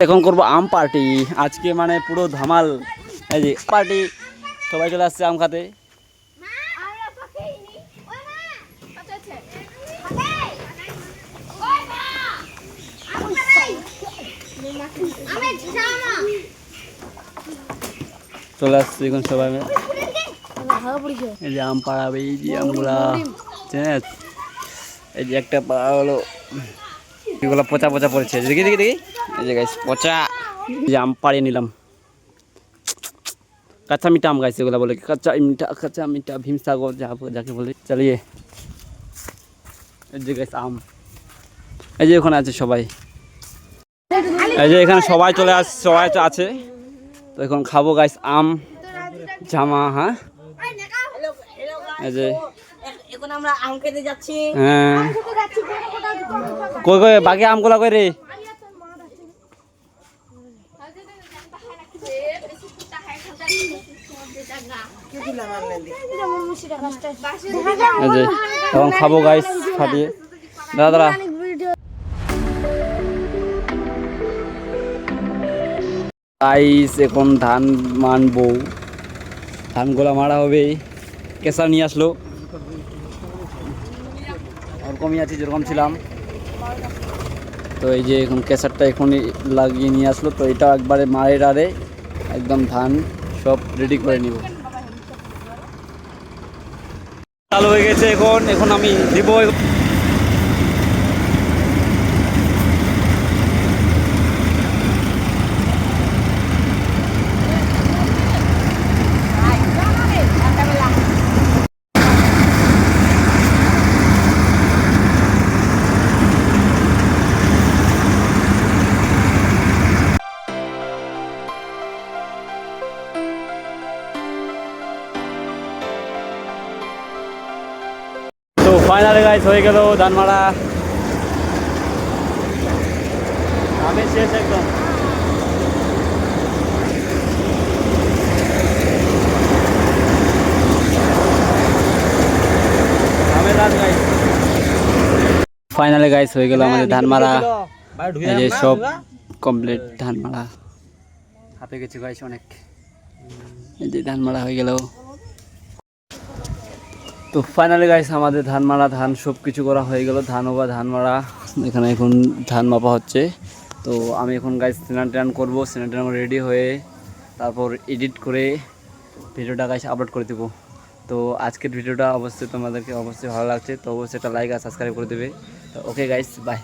এখন করব আম পার্টি আজকে মানে পুরো ধামাল। এই যে পার্টি সবাই চলে আসছে আম খাতে। চলে আসছে এখন সবাই। এই যে আম পাড়াবে, এই যে আমগুলা এই যে একটা পাড়া হলো, এগুলো পচা পচা পড়েছে। দেখি দেখি দেখি, এই যে গাইস পচা। এই যে আম পাড়িয়ে নিলাম, কাঁচা মিঠা আম গাইছে এগুলা বলে, কাঁচা মিঠা ভীমসাগর যাকে বলে। চালিয়ে এই যে গাইস আম, এই যে ওখানে আছে সবাই, এই যে এখানে সবাই চলে আসছে, সবাই তো আছে। তো এখন খাবো গাইস আম জামা। হ্যাঁ এই যে এখন আমরা আম খেতে যাচ্ছি। হ্যাঁ কই কই বাকি আমগুলা কই রে? এখন খাবো গাইস ফাটিয়ে। দাদা দাদা গাইস এখন ধান মানবো, ধানগুলা মারা হবে। কেঁচা নিয়ে আসলো, ওরকমই আছি যেরকম ছিলাম। তো এই যে এখন কেঁচারটা এখনই লাগিয়ে নিয়ে আসলো, তো এটাও একবারে মারে ডারে একদম ধান সব রেডি করে নিব। চালু হয়ে গেছে এখন, এখন আমি দিব। তো ফাইনালি গাইস হয়ে গেল ধান মারা, আমি শেষ একদম। ফাইনালি গাইস হয়ে গেল আমাদের ধান মারা, এই যে সব কমপ্লিট ধান মারা। হাঁপে গেছে গাইস অনেক, এই যে ধান মারা হয়ে গেল। তো ফাইনালি গাইস আমাদের ধান মারা, ধান সব কিছু করা হয়ে গেল। ধান বা ধান মারা, এখানে এখন ধান মাপা হচ্ছে। তো আমি এখন গাইস স্নান টান করবো, স্নান টান রেডি হয়ে তারপর এডিট করে ভিডিওটা গাইস আপলোড করে দেবো। তো আজকের ভিডিওটা অবশ্যই তোমাদেরকে অবশ্যই ভালো লাগছে, তো অবশ্যই একটা লাইক আর সাবস্ক্রাইব করে দেবে। তো ওকে গাইস বাই।